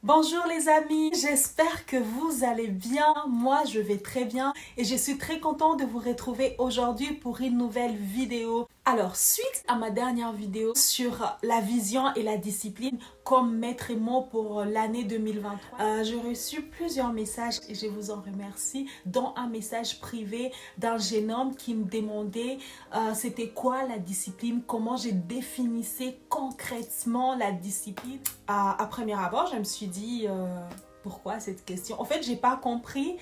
Bonjour les amis, j'espère que vous allez bien. Moi, je vais très bien et je suis très contente de vous retrouver aujourd'hui pour une nouvelle vidéo. Alors, suite à ma dernière vidéo sur la vision et la discipline comme maître mot pour l'année 2023, j'ai reçu plusieurs messages et je vous en remercie, dont un message privé d'un jeune homme qui me demandait c'était quoi la discipline, comment je définissais concrètement la discipline. À premier abord, je me suis dit pourquoi cette question. En fait, j'ai pas compris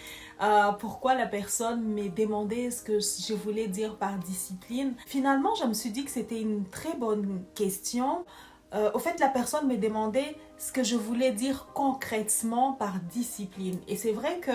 pourquoi la personne me demandait ce que je voulais dire par discipline. Finalement, je me suis dit que c'était une très bonne question. Au fait, la personne me demandait ce que je voulais dire concrètement par discipline. Et c'est vrai que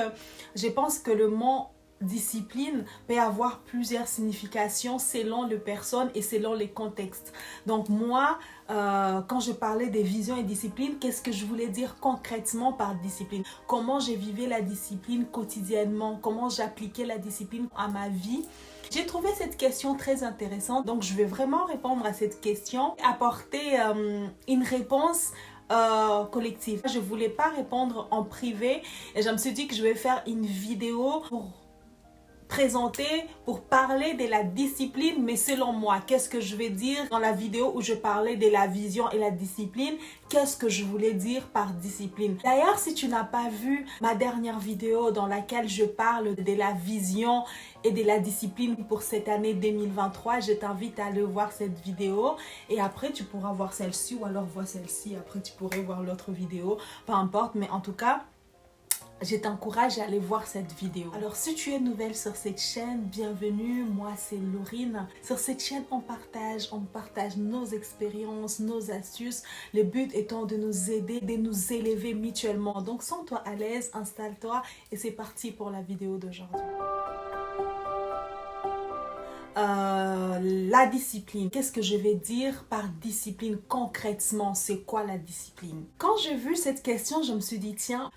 je pense que le mot discipline peut avoir plusieurs significations selon les personnes et selon les contextes. Donc moi, quand je parlais des visions et disciplines, qu'est-ce que je voulais dire concrètement par discipline? Comment je vivais la discipline quotidiennement? Comment j'appliquais la discipline à ma vie? J'ai trouvé cette question très intéressante, donc je vais vraiment répondre à cette question, apporter une réponse collective. Je ne voulais pas répondre en privé et je me suis dit que je vais faire une vidéo pour présenter, pour parler de la discipline, mais selon moi, qu'est-ce que je vais dire dans la vidéo où je parlais de la vision et la discipline, qu'est-ce que je voulais dire par discipline. D'ailleurs, si tu n'as pas vu ma dernière vidéo dans laquelle je parle de la vision et de la discipline pour cette année 2023, je t'invite à aller voir cette vidéo et après tu pourras voir celle-ci ou alors voir celle-ci, après tu pourrais voir l'autre vidéo, peu importe, mais en tout cas, je t'encourage à aller voir cette vidéo. Alors si tu es nouvelle sur cette chaîne, bienvenue, moi c'est Laurine. Sur cette chaîne on partage nos expériences, nos astuces. Le but étant de nous aider, de nous élever mutuellement. Donc sens-toi à l'aise, installe-toi et c'est parti pour la vidéo d'aujourd'hui. La discipline. Qu'est-ce que je vais dire par discipline concrètement? C'est quoi la discipline? Quand j'ai vu cette question, je me suis dit, tiens,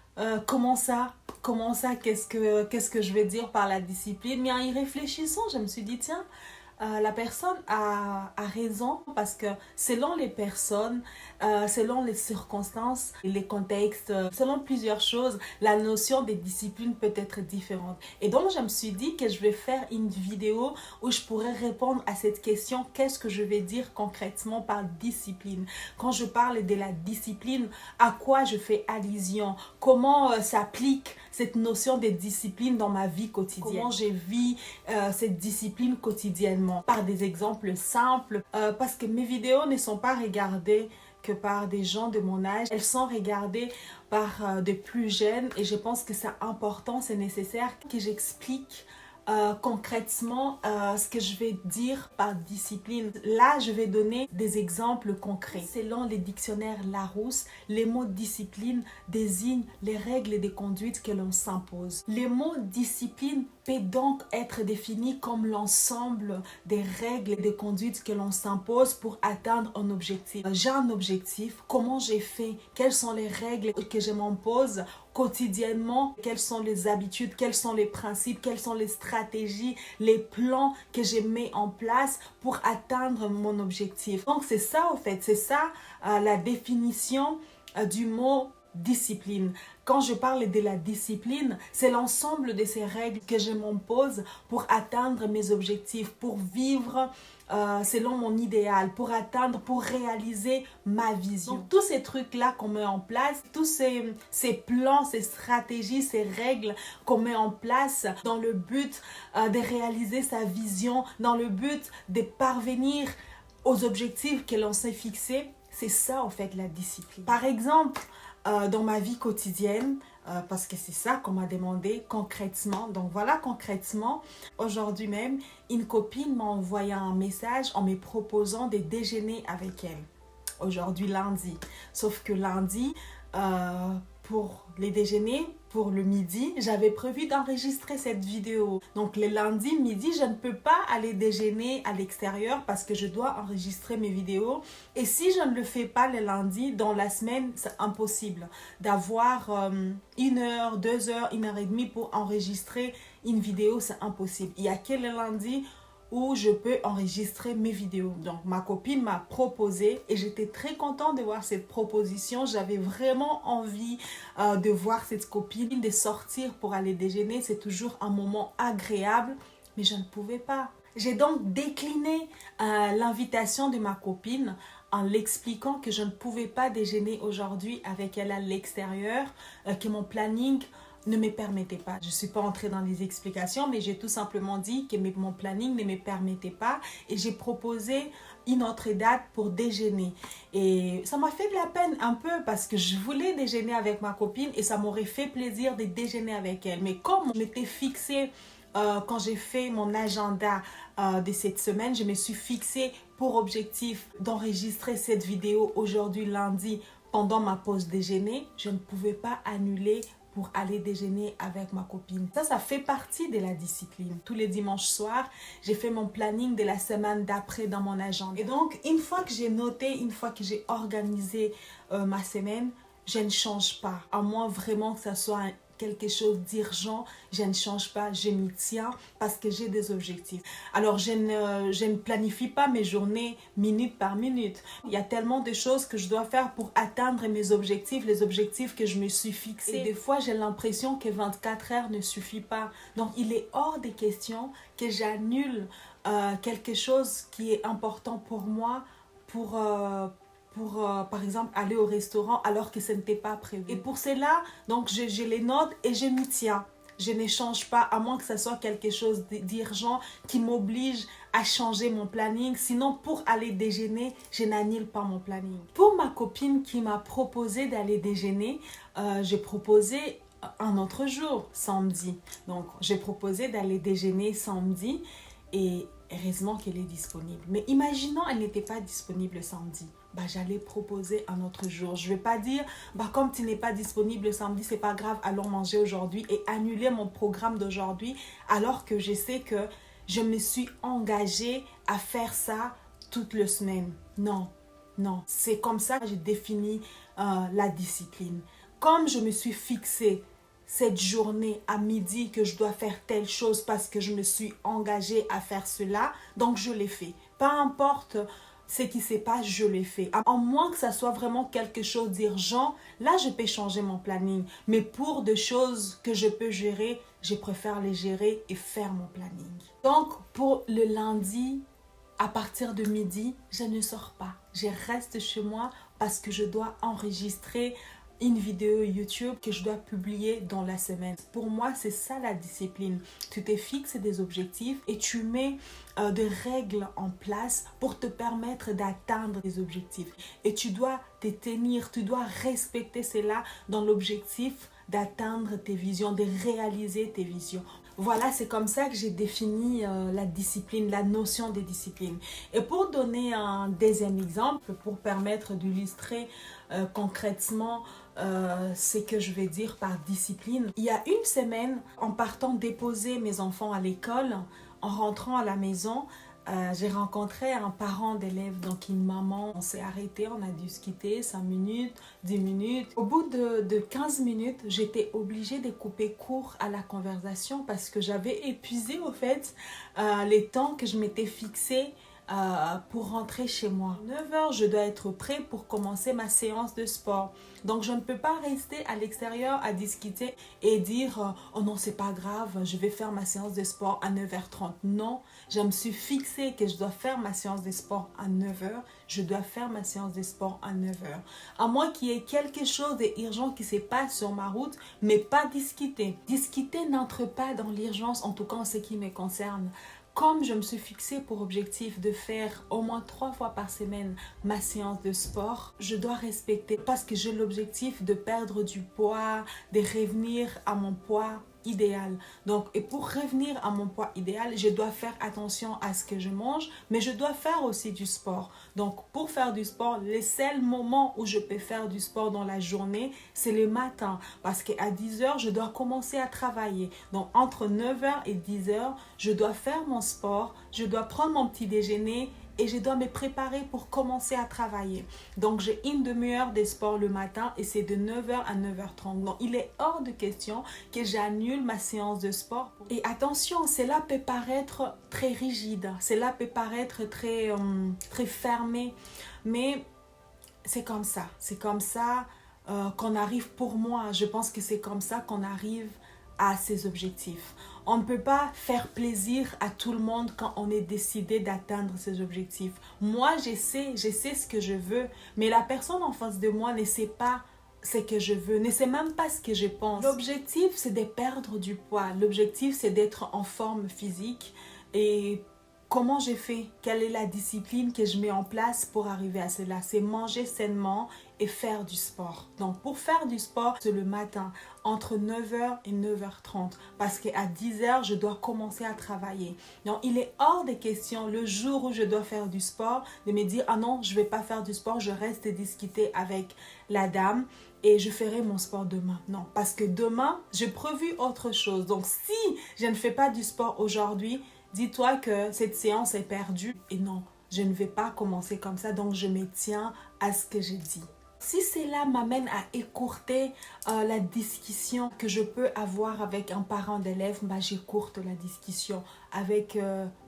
comment ça? Qu'est-ce que je vais dire par la discipline? Mais en y réfléchissant, je me suis dit, tiens, la personne a raison parce que selon les personnes, selon les circonstances, les contextes, selon plusieurs choses, la notion des disciplines peut être différente. Et donc, je me suis dit que je vais faire une vidéo où je pourrais répondre à cette question, qu'est-ce que je vais dire concrètement par discipline? Quand je parle de la discipline, à quoi je fais allusion? Comment s'applique cette notion de discipline dans ma vie quotidienne? Comment je vis cette discipline quotidiennement? Par des exemples simples, parce que mes vidéos ne sont pas regardées que par des gens de mon âge, elles sont regardées par des plus jeunes et je pense que c'est important, c'est nécessaire que j'explique concrètement ce que je vais dire par discipline. Là, je vais donner des exemples concrets. Selon les dictionnaires Larousse, les mots discipline désignent les règles de conduite que l'on s'impose. Les mots discipline peut donc être défini comme l'ensemble des règles de conduite que l'on s'impose pour atteindre un objectif. J'ai un objectif, comment j'ai fait, quelles sont les règles que je m'impose quotidiennement, quelles sont les habitudes, quels sont les principes, quelles sont les stratégies, les plans que je mets en place pour atteindre mon objectif. Donc c'est ça en fait, c'est ça la définition du mot discipline. Quand je parle de la discipline, c'est l'ensemble de ces règles que je m'impose pour atteindre mes objectifs, pour vivre selon mon idéal, pour atteindre, pour réaliser ma vision. Donc, tous ces trucs-là qu'on met en place, tous ces plans, ces stratégies, ces règles qu'on met en place dans le but de réaliser sa vision, dans le but de parvenir aux objectifs que l'on s'est fixés, c'est ça en fait la discipline. Par exemple, dans ma vie quotidienne, parce que c'est ça qu'on m'a demandé concrètement. Donc voilà, concrètement, aujourd'hui même, une copine m'a envoyé un message en me proposant de déjeuner avec elle. Aujourd'hui lundi. Sauf que lundi, pour les déjeuners, pour le midi, j'avais prévu d'enregistrer cette vidéo. Donc le lundi midi, je ne peux pas aller déjeuner à l'extérieur parce que je dois enregistrer mes vidéos. Et si je ne le fais pas le lundi, dans la semaine, c'est impossible d'avoir 1 heure, 2 heures, 1 heure et demie pour enregistrer une vidéo, c'est impossible. Il n'y a que le lundi où je peux enregistrer mes vidéos. Donc ma copine m'a proposé et j'étais très contente de voir cette proposition. J'avais vraiment envie de voir cette copine, de sortir pour aller déjeuner. C'est toujours un moment agréable, mais je ne pouvais pas. J'ai donc décliné l'invitation de ma copine en l'expliquant que je ne pouvais pas déjeuner aujourd'hui avec elle à l'extérieur, que mon planning ne me permettait pas. Je ne suis pas entrée dans les explications, mais j'ai tout simplement dit que mon planning ne me permettait pas et j'ai proposé une autre date pour déjeuner. Et ça m'a fait de la peine un peu parce que je voulais déjeuner avec ma copine et ça m'aurait fait plaisir de déjeuner avec elle. Mais comme je m'étais fixée quand j'ai fait mon agenda de cette semaine, je me suis fixée pour objectif d'enregistrer cette vidéo aujourd'hui lundi pendant ma pause déjeuner. Je ne pouvais pas annuler pour aller déjeuner avec ma copine. Ça fait partie de la discipline. Tous les dimanches soirs, j'ai fait mon planning de la semaine d'après dans mon agenda. Et donc, une fois que j'ai noté, une fois que j'ai organisé ma semaine, je ne change pas. À moins vraiment que ça soit quelque chose d'urgent, je ne change pas, je m'y tiens parce que j'ai des objectifs. Alors, je ne planifie pas mes journées minute par minute. Il y a tellement de choses que je dois faire pour atteindre mes objectifs, les objectifs que je me suis fixés. Et des fois, j'ai l'impression que 24 heures ne suffit pas. Donc, il est hors des questions que j'annule quelque chose qui est important pour moi pour par exemple, aller au restaurant alors que ce n'était pas prévu. Et pour cela, donc, je les note et je m'y tiens. Je n'échange pas, à moins que ce soit quelque chose d'urgent qui m'oblige à changer mon planning. Sinon, pour aller déjeuner, je n'annule pas mon planning. Pour ma copine qui m'a proposé d'aller déjeuner, j'ai proposé un autre jour, samedi. Donc, j'ai proposé d'aller déjeuner samedi et heureusement qu'elle est disponible. Mais imaginons qu'elle n'était pas disponible samedi. J'allais proposer un autre jour. Je ne vais pas dire, comme tu n'es pas disponible le samedi, c'est pas grave, allons manger aujourd'hui et annuler mon programme d'aujourd'hui alors que je sais que je me suis engagée à faire ça toute la semaine. Non, non. C'est comme ça que j'ai défini la discipline. Comme je me suis fixée cette journée à midi que je dois faire telle chose parce que je me suis engagée à faire cela, donc je l'ai fait. Peu importe ce qui se passe, je l'ai fait. À moins que ça soit vraiment quelque chose d'urgent, là je peux changer mon planning. Mais pour des choses que je peux gérer, je préfère les gérer et faire mon planning. Donc pour le lundi, à partir de midi, je ne sors pas. Je reste chez moi parce que je dois enregistrer une vidéo YouTube que je dois publier dans la semaine. Pour moi, c'est ça la discipline. Tu te fixes des objectifs et tu mets des règles en place pour te permettre d'atteindre des objectifs. Et tu dois te tenir, tu dois respecter cela dans l'objectif d'atteindre tes visions, de réaliser tes visions. Voilà, c'est comme ça que j'ai défini la discipline, la notion de discipline. Et pour donner un deuxième exemple, pour permettre d'illustrer concrètement ce que je vais dire par discipline. Il y a une semaine, en partant déposer mes enfants à l'école, en rentrant à la maison, j'ai rencontré un parent d'élève, donc une maman. On s'est arrêté, on a discuté 5 minutes, 10 minutes. Au bout de 15 minutes, j'étais obligée de couper court à la conversation parce que j'avais épuisé au fait les temps que je m'étais fixé pour rentrer chez moi. 9h, je dois être prêt pour commencer ma séance de sport. Donc, je ne peux pas rester à l'extérieur à discuter et dire « Oh non, c'est pas grave, je vais faire ma séance de sport à 9h30. » Non, je me suis fixé que je dois faire ma séance de sport à 9h. Je dois faire ma séance de sport à 9h. À moins qu'il y ait quelque chose d'urgent qui se passe sur ma route, mais pas discuter. Discuter n'entre pas dans l'urgence, en tout cas en ce qui me concerne. Comme je me suis fixé pour objectif de faire au moins 3 fois par semaine ma séance de sport, je dois respecter parce que j'ai l'objectif de perdre du poids, de revenir à mon poids idéal. Donc, et pour revenir à mon poids idéal, je dois faire attention à ce que je mange, mais je dois faire aussi du sport. Donc, pour faire du sport, le seul moment où je peux faire du sport dans la journée, c'est le matin. Parce qu'à 10h, je dois commencer à travailler. Donc, entre 9h et 10h, je dois faire mon sport, je dois prendre mon petit déjeuner et je dois me préparer pour commencer à travailler. Donc, j'ai une demi-heure de sport le matin et c'est de 9h à 9h30. Donc, il est hors de question que j'annule ma séance de sport. Et attention, cela peut paraître très rigide, cela peut paraître très fermé, mais c'est comme ça. C'est comme ça qu'on arrive, pour moi, je pense que c'est comme ça qu'on arrive à ses objectifs. On ne peut pas faire plaisir à tout le monde quand on est décidé d'atteindre ses objectifs. Moi, je sais ce que je veux, mais la personne en face de moi ne sait pas ce que je veux, ne sait même pas ce que je pense. L'objectif, c'est de perdre du poids. L'objectif, c'est d'être en forme physique. Et comment j'ai fait? Quelle est la discipline que je mets en place pour arriver à cela? C'est manger sainement et faire du sport. Donc, pour faire du sport, c'est le matin, entre 9h et 9h30. Parce qu'à 10h, je dois commencer à travailler. Donc, il est hors de question, le jour où je dois faire du sport, de me dire, ah non, je ne vais pas faire du sport, je reste discuter avec la dame et je ferai mon sport demain. Non, parce que demain, j'ai prévu autre chose. Donc, si je ne fais pas du sport aujourd'hui, dis-toi que cette séance est perdue. Et non, je ne vais pas commencer comme ça. Donc, je me tiens à ce que j'ai dit. Si cela m'amène à écourter la discussion que je peux avoir avec un parent d'élève, bah, j'écourte la discussion avec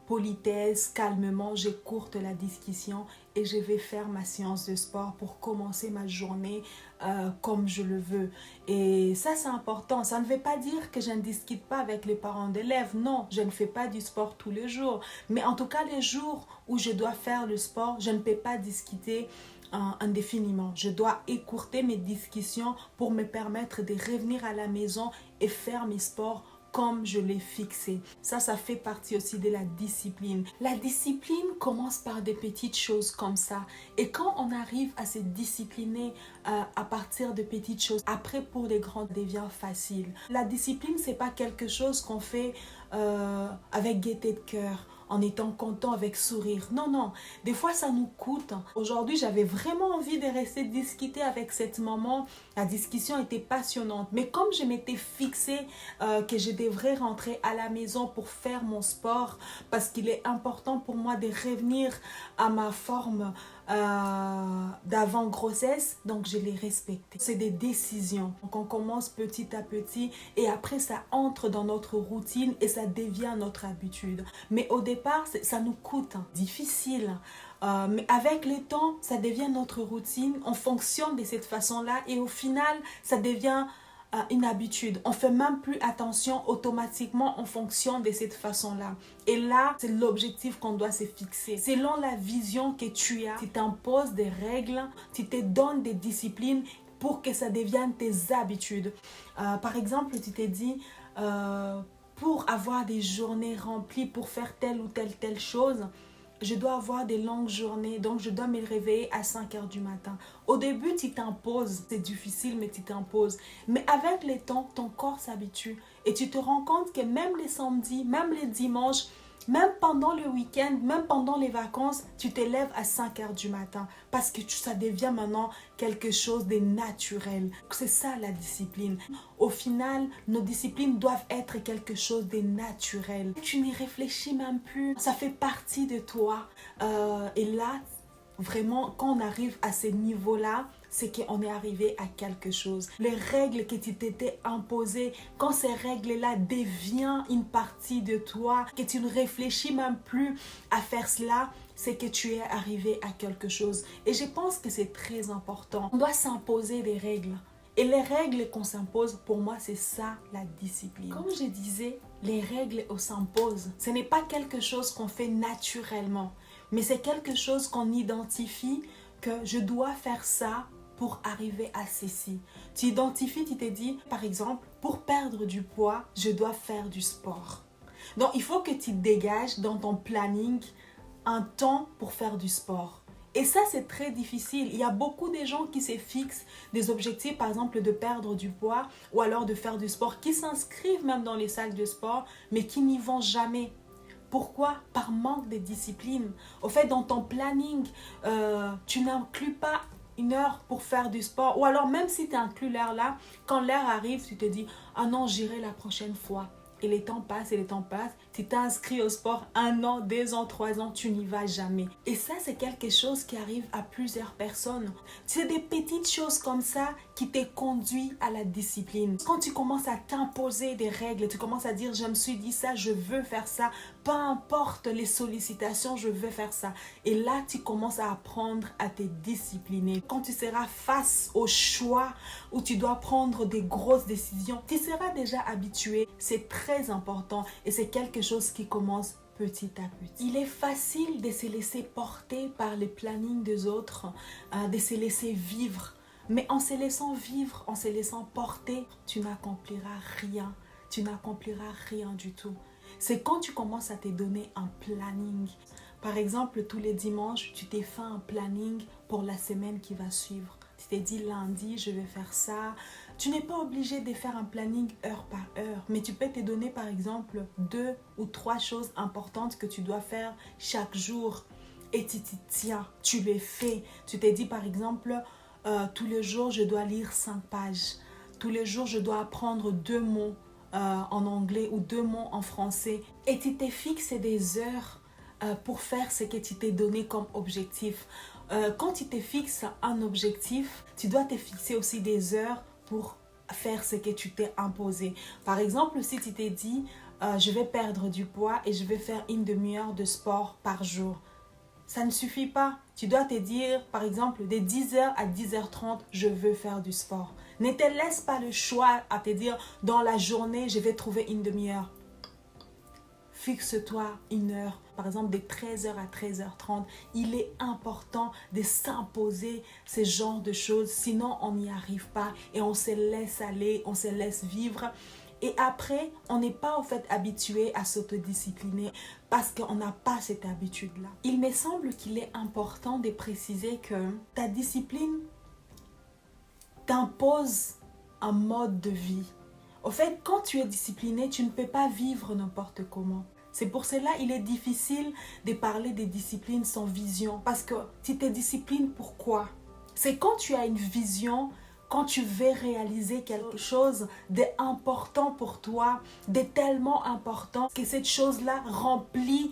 politesse, calmement, j'écourte la discussion et je vais faire ma séance de sport pour commencer ma journée comme je le veux. Et ça, c'est important. Ça ne veut pas dire que je ne discute pas avec les parents d'élèves. Non, je ne fais pas du sport tous les jours. Mais en tout cas, les jours où je dois faire le sport, je ne peux pas discuter indéfiniment. Je dois écourter mes discussions pour me permettre de revenir à la maison et faire mes sports comme je l'ai fixé. Ça fait partie aussi de la discipline. La discipline commence par des petites choses comme ça. Et quand on arrive à se discipliner à partir de petites choses, après pour les grands, ça devient facile. La discipline, c'est pas quelque chose qu'on fait avec gaieté de cœur, en étant content, avec sourire. Non, non. Des fois, ça nous coûte. Aujourd'hui, j'avais vraiment envie de rester discuter avec cette maman. La discussion était passionnante. Mais comme je m'étais fixée que je devrais rentrer à la maison pour faire mon sport, parce qu'il est important pour moi de revenir à ma forme d'avant grossesse, donc je l'ai respecté. C'est des décisions. Donc on commence petit à petit et après ça entre dans notre routine et ça devient notre habitude. Mais au départ, ça nous coûte difficile. Mais avec le temps, ça devient notre routine. On fonctionne de cette façon-là et au final, ça devient une habitude. On ne fait même plus attention, automatiquement on fonctionne de cette façon-là. Et là, c'est l'objectif qu'on doit se fixer. Selon la vision que tu as, tu t'imposes des règles, tu te donnes des disciplines pour que ça devienne tes habitudes. Par exemple, tu t'es dit, pour avoir des journées remplies, pour faire telle ou telle chose, je dois avoir des longues journées, donc je dois me réveiller à 5h du matin. Au début, tu t'imposes, c'est difficile, mais tu t'imposes. Mais avec le temps, ton corps s'habitue et tu te rends compte que même les samedis, même les dimanches, même pendant le week-end, même pendant les vacances, tu te lèves à 5h du matin parce que ça devient maintenant quelque chose de naturel. C'est ça la discipline. Au final, nos disciplines doivent être quelque chose de naturel. Tu n'y réfléchis même plus. Ça fait partie de toi. Et là, vraiment, quand on arrive à ce niveau-là, c'est qu'on est arrivé à quelque chose. Les règles que tu t'étais imposées, quand ces règles-là deviennent une partie de toi, que tu ne réfléchis même plus à faire cela, c'est que tu es arrivé à quelque chose. Et je pense que c'est très important. On doit s'imposer des règles. Et les règles qu'on s'impose, pour moi, c'est ça la discipline. Comme je disais, les règles on s'impose. Ce n'est pas quelque chose qu'on fait naturellement, mais c'est quelque chose qu'on identifie que je dois faire ça pour arriver à ceci. Tu identifies, tu te dis, par exemple, pour perdre du poids, je dois faire du sport. Donc, il faut que tu dégages dans ton planning un temps pour faire du sport. Et ça, c'est très difficile. Il y a beaucoup de gens qui se fixent des objectifs, par exemple, de perdre du poids ou alors de faire du sport, qui s'inscrivent même dans les salles de sport, mais qui n'y vont jamais. Pourquoi? Par manque de discipline. Au fait, dans ton planning, tu n'inclus pas une heure pour faire du sport. Ou alors, même si tu inclus l'heure là, quand l'heure arrive, tu te dis « Ah non, j'irai la prochaine fois ». Et les temps passent et les temps passent. Tu t'inscris au sport 1 an, 2 ans, 3 ans, tu n'y vas jamais. Et ça, c'est quelque chose qui arrive à plusieurs personnes. C'est des petites choses comme ça qui te conduisent à la discipline. Quand tu commences à t'imposer des règles, tu commences à dire je me suis dit ça, je veux faire ça, peu importe les sollicitations, je veux faire ça. Et là, tu commences à apprendre à te discipliner. Quand tu seras face au choix où tu dois prendre des grosses décisions, tu seras déjà habitué. C'est très important et c'est quelque chose qui commence petit à petit. Il est facile de se laisser porter par les plannings des autres, de se laisser vivre. Mais en se laissant vivre, en se laissant porter, tu n'accompliras rien. Tu n'accompliras rien du tout. C'est quand tu commences à te donner un planning. Par exemple, tous les dimanches, tu t'es fait un planning pour la semaine qui va suivre. Tu t'es dit lundi, je vais faire ça. Tu n'es pas obligé de faire un planning heure par heure, mais tu peux te donner par exemple 2 ou 3 choses importantes que tu dois faire chaque jour. Et tu t'y tiens, tu les fais. Tu t'es dit par exemple, tous les jours je dois lire 5 pages. Tous les jours je dois apprendre 2 mots en anglais ou 2 mots en français. Et tu t'es fixé des heures pour faire ce que tu t'es donné comme objectif. Quand tu te fixes un objectif, tu dois te fixer aussi des heures pour faire ce que tu t'es imposé. Par exemple, si tu t'es dit, je vais perdre du poids et je vais faire 1/2 heure de sport par jour. Ça ne suffit pas. Tu dois te dire, par exemple, de 10h à 10h30, je veux faire du sport. Ne te laisse pas le choix à te dire, dans la journée, je vais trouver 1/2 heure. Fixe-toi 1 heure, par exemple de 13h à 13h30. Il est important de s'imposer ce genre de choses, sinon on n'y arrive pas et on se laisse aller, on se laisse vivre. Et après, on n'est pas en fait habitué à s'autodiscipliner parce qu'on n'a pas cette habitude-là. Il me semble qu'il est important de préciser que ta discipline t'impose un mode de vie. Au fait, quand tu es discipliné, tu ne peux pas vivre n'importe comment. C'est pour cela qu'il est difficile de parler des disciplines sans vision. Parce que tu te disciplines pourquoi? C'est quand tu as une vision, quand tu veux réaliser quelque chose d'important pour toi, de tellement important que cette chose-là remplit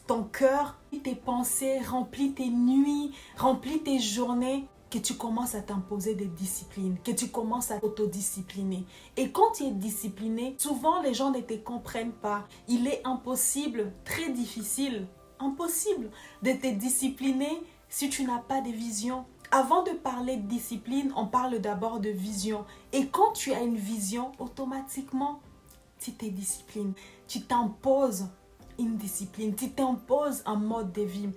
ton cœur, tes pensées, remplit tes nuits, remplit tes journées, que tu commences à t'imposer des disciplines, que tu commences à t'autodiscipliner. Et quand tu es discipliné, souvent les gens ne te comprennent pas. Il est impossible, très difficile, impossible de te discipliner si tu n'as pas de vision. Avant de parler de discipline, on parle d'abord de vision. Et quand tu as une vision, automatiquement, tu te disciplines. Tu t'imposes une discipline, tu t'imposes un mode de vie.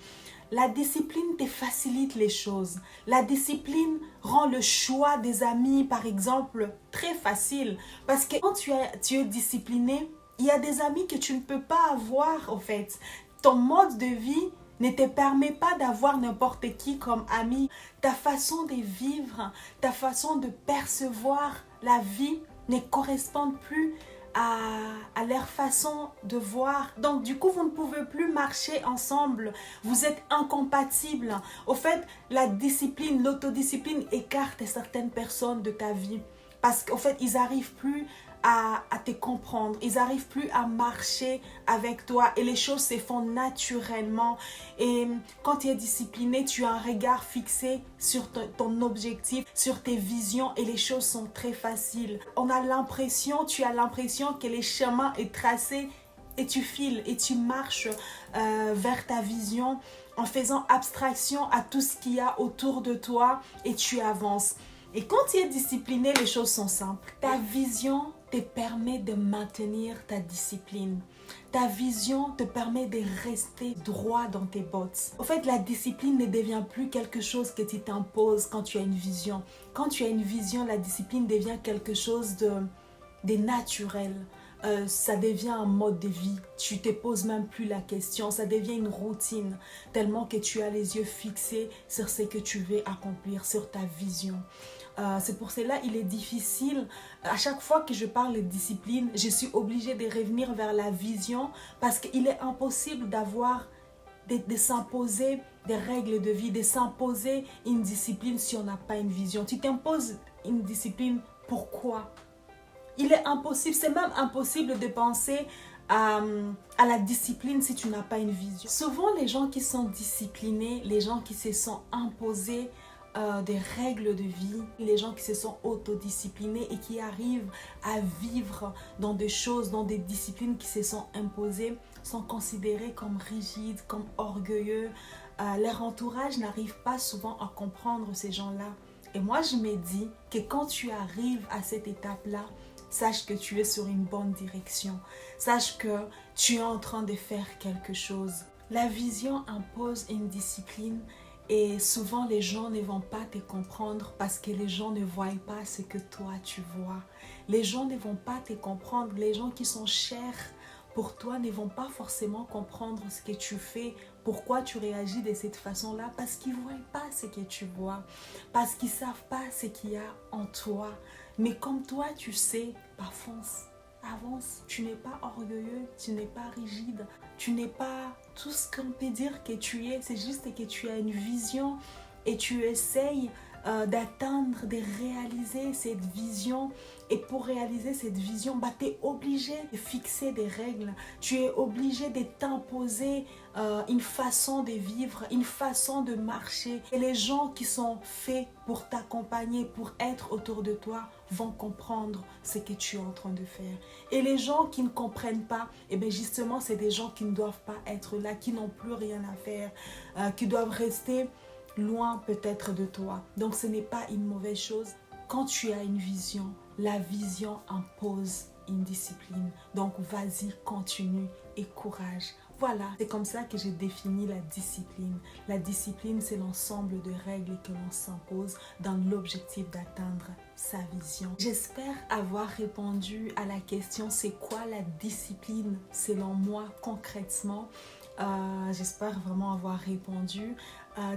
La discipline te facilite les choses. La discipline rend le choix des amis, par exemple, très facile. Parce que quand tu es discipliné, il y a des amis que tu ne peux pas avoir, en fait. Ton mode de vie ne te permet pas d'avoir n'importe qui comme ami. Ta façon de vivre, ta façon de percevoir la vie ne correspond plus à leur façon de voir. Donc du coup, vous ne pouvez plus marcher ensemble. Vous êtes incompatibles. Au fait, la discipline, l'autodiscipline écarte certaines personnes de ta vie. Parce qu'au fait, ils n'arrivent plus à te comprendre. Ils n'arrivent plus à marcher avec toi. Et les choses se font naturellement. Et quand tu es discipliné, tu as un regard fixé sur ton objectif, sur tes visions. Et les choses sont très faciles. Tu as l'impression que le chemin est tracé. Et tu files et tu marches vers ta vision en faisant abstraction à tout ce qu'il y a autour de toi. Et tu avances. Et quand tu es discipliné, les choses sont simples. Ta vision te permet de maintenir ta discipline. Ta vision te permet de rester droit dans tes bottes. En fait, la discipline ne devient plus quelque chose que tu t'imposes quand tu as une vision. Quand tu as une vision, la discipline devient quelque chose de naturel. Ça devient un mode de vie. Tu ne te poses même plus la question. Ça devient une routine. Tellement que tu as les yeux fixés sur ce que tu veux accomplir, sur ta vision. C'est pour cela qu'il est difficile. À chaque fois que je parle de discipline, je suis obligée de revenir vers la vision parce qu'il est impossible de s'imposer des règles de vie, de s'imposer une discipline si on n'a pas une vision. Tu t'imposes une discipline, pourquoi? Il est impossible, c'est même impossible de penser à la discipline si tu n'as pas une vision. Souvent, les gens qui sont disciplinés, les gens qui se sont imposés des règles de vie, les gens qui se sont autodisciplinés et qui arrivent à vivre dans des choses, dans des disciplines qui se sont imposées, sont considérés comme rigides, comme orgueilleux. Leur entourage n'arrive pas souvent à comprendre ces gens-là. Et moi, je me dis que quand tu arrives à cette étape-là, sache que tu es sur une bonne direction. Sache que tu es en train de faire quelque chose. La vision impose une discipline et souvent les gens ne vont pas te comprendre parce que les gens ne voient pas ce que toi tu vois. Les gens ne vont pas te comprendre. Les gens qui sont chers pour toi ne vont pas forcément comprendre ce que tu fais, pourquoi tu réagis de cette façon-là, parce qu'ils ne voient pas ce que tu vois, parce qu'ils ne savent pas ce qu'il y a en toi. Mais comme toi, tu sais, fonce, avance. Tu n'es pas orgueilleux, tu n'es pas rigide, tu n'es pas tout ce qu'on peut dire que tu es. C'est juste que tu as une vision et tu essayes d'atteindre, de réaliser cette vision. Et pour réaliser cette vision, tu es obligé de fixer des règles. Tu es obligé de t'imposer une façon de vivre, une façon de marcher. Et les gens qui sont faits pour t'accompagner, pour être autour de toi, vont comprendre ce que tu es en train de faire. Et les gens qui ne comprennent pas, eh bien justement, c'est des gens qui ne doivent pas être là, qui n'ont plus rien à faire, qui doivent rester loin peut-être de toi. Donc ce n'est pas une mauvaise chose. Quand tu as une vision, la vision impose une discipline. Donc vas-y, continue et courage. Voilà, c'est comme ça que j'ai défini la discipline. La discipline, c'est l'ensemble de règles que l'on s'impose dans l'objectif d'atteindre sa vision. J'espère avoir répondu à la question c'est quoi la discipline selon moi concrètement. J'espère vraiment avoir répondu.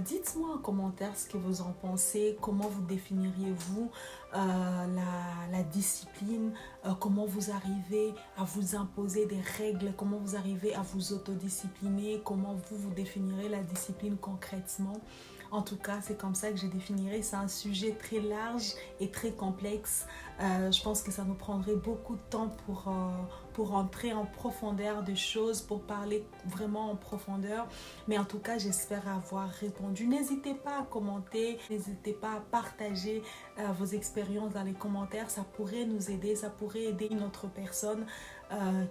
Dites-moi en commentaire ce que vous en pensez, comment vous définiriez-vous la discipline, comment vous arrivez à vous imposer des règles, comment vous arrivez à vous autodiscipliner, comment vous définirez la discipline concrètement. En tout cas, c'est comme ça que je définirais. C'est un sujet très large et très complexe. Je pense que ça nous prendrait beaucoup de temps pour entrer en profondeur des choses, pour parler vraiment en profondeur. Mais en tout cas, j'espère avoir répondu. N'hésitez pas à commenter, n'hésitez pas à partager vos expériences dans les commentaires. Ça pourrait nous aider, ça pourrait aider une autre personne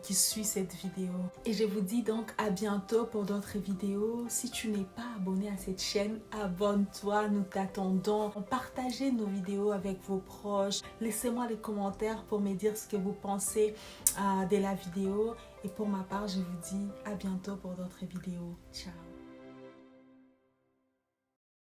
qui suit cette vidéo. Et je vous dis donc à bientôt pour d'autres vidéos. Si tu n'es pas abonné à cette chaîne, abonne-toi, nous t'attendons. Partagez nos vidéos avec vos proches. Laissez-moi les commentaires pour me dire ce que vous pensez de la vidéo. Et pour ma part, je vous dis à bientôt pour d'autres vidéos. Ciao!